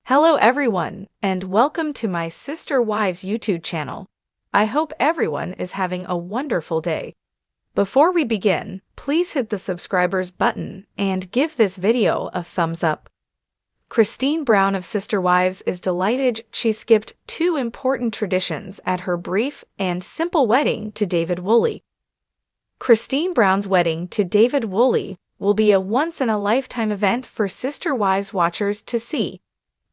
Hello everyone, and welcome to my Sister Wives YouTube channel. I hope everyone is having a wonderful day. Before we begin, please hit the subscribers button and give this video a thumbs up. Christine Brown of Sister Wives is delighted she skipped two important traditions at her brief and simple wedding to David Woolley. Christine Brown's wedding to David Woolley will be a once-in-a-lifetime event for Sister Wives watchers to see.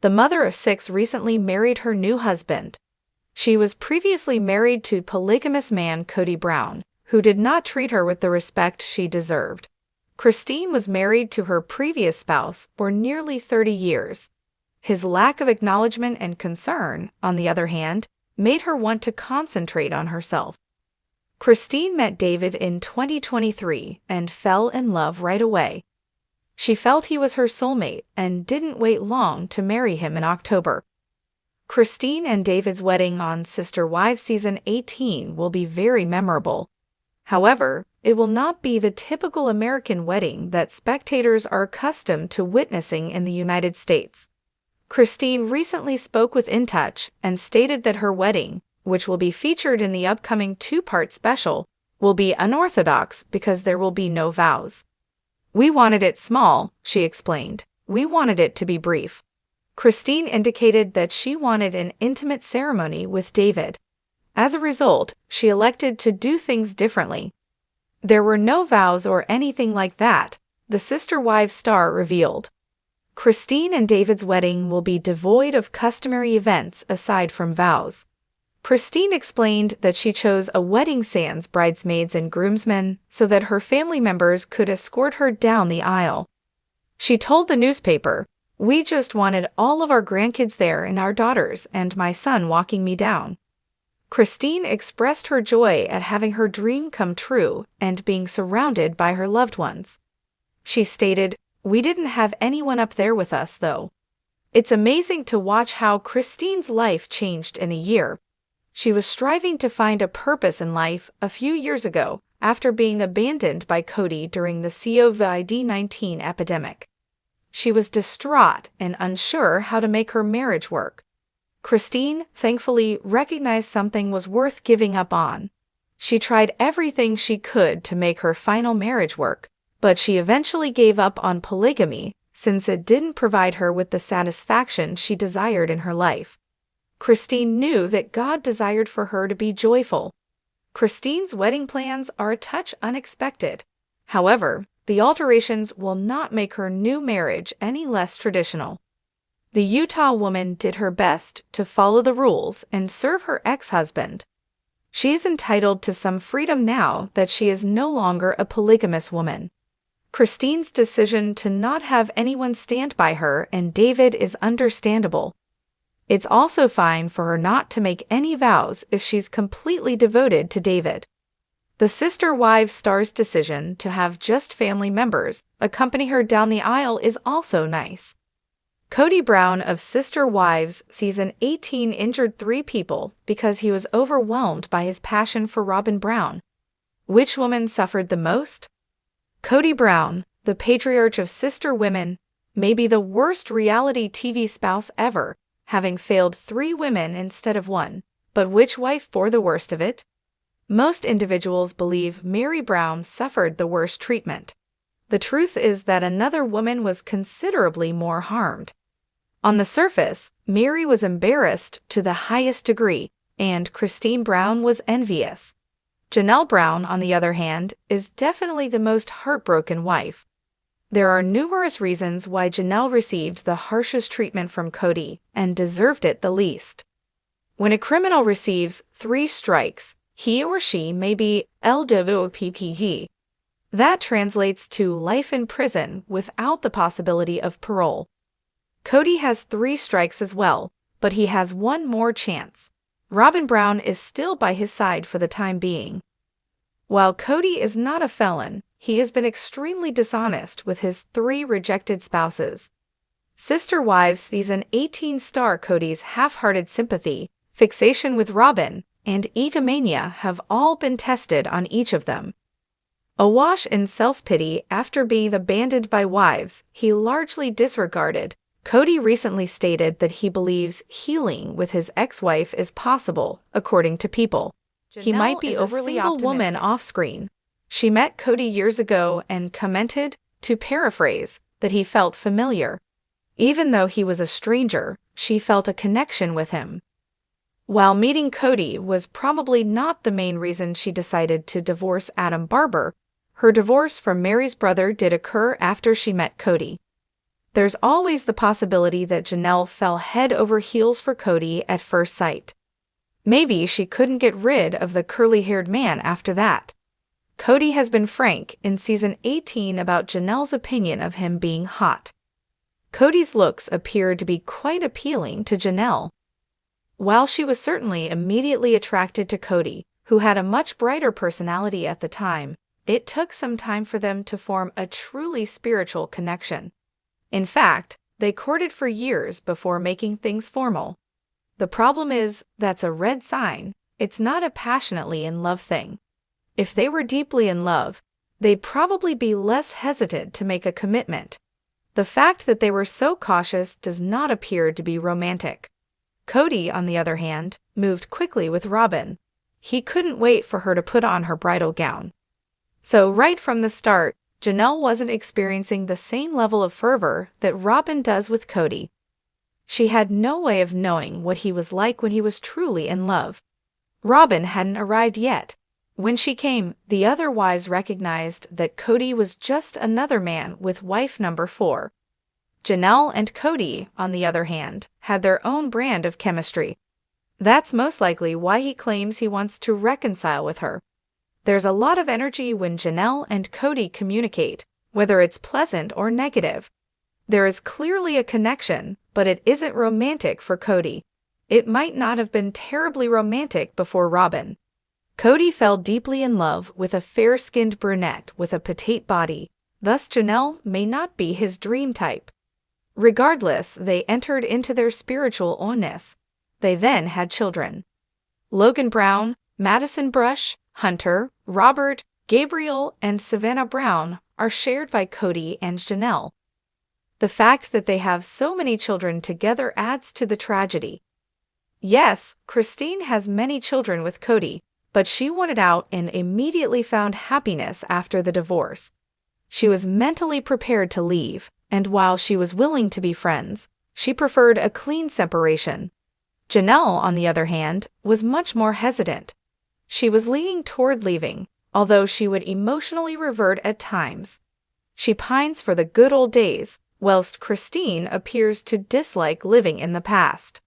The mother of six recently married her new husband. She was previously married to polygamous man Cody Brown, who did not treat her with the respect she deserved. Christine was married to her previous spouse for nearly 30 years. His lack of acknowledgement and concern, on the other hand, made her want to concentrate on herself. Christine met David in 2023 and fell in love right away. She felt he was her soulmate and didn't wait long to marry him in October. Christine and David's wedding on Sister Wives Season 18 will be very memorable. However, it will not be the typical American wedding that spectators are accustomed to witnessing in the United States. Christine recently spoke with In Touch and stated that her wedding, which will be featured in the upcoming two-part special, will be unorthodox because there will be no vows. "We wanted it small," she explained. "We wanted it to be brief." Christine indicated that she wanted an intimate ceremony with David. As a result, she elected to do things differently. There were no vows or anything like that, the Sister Wives star revealed. Christine and David's wedding will be devoid of customary events aside from vows. Christine explained that she chose a wedding sans bridesmaids and groomsmen so that her family members could escort her down the aisle. She told the newspaper, "We just wanted all of our grandkids there and our daughters and my son walking me down." Christine expressed her joy at having her dream come true and being surrounded by her loved ones. She stated, "We didn't have anyone up there with us though. It's amazing to watch how Christine's life changed in a year. She was striving to find a purpose in life a few years ago after being abandoned by Cody during the COVID-19 epidemic. She was distraught and unsure how to make her marriage work. Christine, thankfully, recognized something was worth giving up on. She tried everything she could to make her final marriage work, but she eventually gave up on polygamy since it didn't provide her with the satisfaction she desired in her life. Christine knew that God desired for her to be joyful. Christine's wedding plans are a touch unexpected. However, the alterations will not make her new marriage any less traditional. The Utah woman did her best to follow the rules and serve her ex-husband. She is entitled to some freedom now that she is no longer a polygamous woman. Christine's decision to not have anyone stand by her and David is understandable. It's also fine for her not to make any vows if she's completely devoted to David. The Sister Wives star's decision to have just family members accompany her down the aisle is also nice. Cody Brown of Sister Wives Season 18 injured 3 people because he was overwhelmed by his passion for Robin Brown. Which woman suffered the most? Cody Brown, the patriarch of Sister Women, may be the worst reality TV spouse ever, having failed 3 women instead of 1, but which wife bore the worst of it? Most individuals believe Mary Brown suffered the worst treatment. The truth is that another woman was considerably more harmed. On the surface, Mary was embarrassed to the highest degree, and Christine Brown was envious. Janelle Brown, on the other hand, is definitely the most heartbroken wife. There are numerous reasons why Janelle received the harshest treatment from Cody and deserved it the least. When a criminal receives 3 strikes, he or she may be LWPPG. That translates to life in prison without the possibility of parole. Cody has 3 strikes as well, but he has 1 more chance. Robin Brown is still by his side for the time being. While Cody is not a felon, he has been extremely dishonest with his 3 rejected spouses. Sister Wives Season 18 star Cody's half-hearted sympathy, fixation with Robin, and egomania have all been tested on each of them. Awash in self-pity after being abandoned by wives he largely disregarded, Cody recently stated that he believes healing with his ex-wife is possible, according to People. He might be overly optimistic. Woman off-screen. She met Cody years ago and commented, to paraphrase, that he felt familiar. Even though he was a stranger, she felt a connection with him. While meeting Cody was probably not the main reason she decided to divorce Adam Barber, her divorce from Mary's brother did occur after she met Cody. There's always the possibility that Janelle fell head over heels for Cody at first sight. Maybe she couldn't get rid of the curly-haired man after that. Cody has been frank in season 18 about Janelle's opinion of him being hot. Cody's looks appeared to be quite appealing to Janelle. While she was certainly immediately attracted to Cody, who had a much brighter personality at the time, it took some time for them to form a truly spiritual connection. In fact, they courted for years before making things formal. The problem is, that's a red sign. It's not a passionately in love thing. If they were deeply in love, they'd probably be less hesitant to make a commitment. The fact that they were so cautious does not appear to be romantic. Cody, on the other hand, moved quickly with Robin. He couldn't wait for her to put on her bridal gown. So right from the start, Janelle wasn't experiencing the same level of fervor that Robin does with Cody. She had no way of knowing what he was like when he was truly in love. Robin hadn't arrived yet. When she came, the other wives recognized that Cody was just another man with wife number 4. Janelle and Cody, on the other hand, had their own brand of chemistry. That's most likely why he claims he wants to reconcile with her. There's a lot of energy when Janelle and Cody communicate, whether it's pleasant or negative. There is clearly a connection, but it isn't romantic for Cody. It might not have been terribly romantic before Robin. Cody fell deeply in love with a fair-skinned brunette with a petite body, thus Janelle may not be his dream type. Regardless, they entered into their spiritual oneness. They then had children. Logan Brown, Madison Brush, Hunter, Robert, Gabriel, and Savannah Brown are shared by Cody and Janelle. The fact that they have so many children together adds to the tragedy. Yes, Christine has many children with Cody, but she wanted out and immediately found happiness after the divorce. She was mentally prepared to leave, and while she was willing to be friends, she preferred a clean separation. Janelle, on the other hand, was much more hesitant. She was leaning toward leaving, although she would emotionally revert at times. She pines for the good old days, whilst Christine appears to dislike living in the past.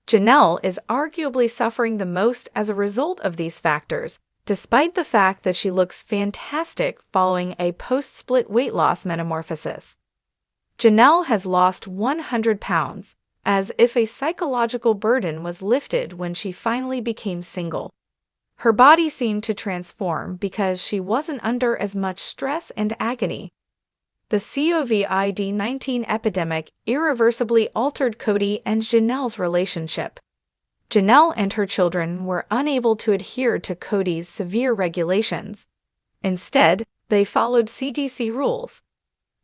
Janelle is arguably suffering the most as a result of these factors, despite the fact that she looks fantastic following a post-split weight loss metamorphosis. Janelle has lost 100 pounds, as if a psychological burden was lifted when she finally became single. Her body seemed to transform because she wasn't under as much stress and agony. The COVID-19 epidemic irreversibly altered Cody and Janelle's relationship. Janelle and her children were unable to adhere to Cody's severe regulations. Instead, they followed CDC rules.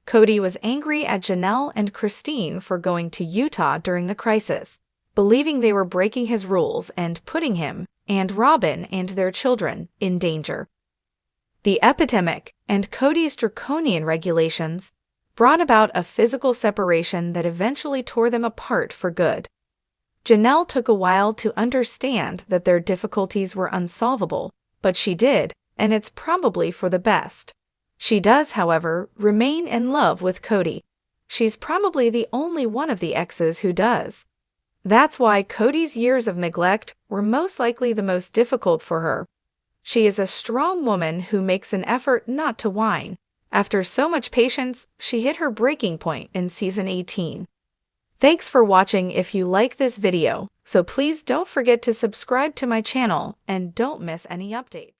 Cody was angry at Janelle and Christine for going to Utah during the crisis, believing they were breaking his rules and putting him and Robin and their children in danger. The epidemic and Cody's draconian regulations brought about a physical separation that eventually tore them apart for good. Janelle took a while to understand that their difficulties were unsolvable, but she did, and it's probably for the best. She does, however, remain in love with Cody. She's probably the only one of the exes who does. That's why Cody's years of neglect were most likely the most difficult for her. She is a strong woman who makes an effort not to whine. After so much patience, she hit her breaking point in season 18. Thanks for watching. If you like this video, so please don't forget to subscribe to my channel and don't miss any updates.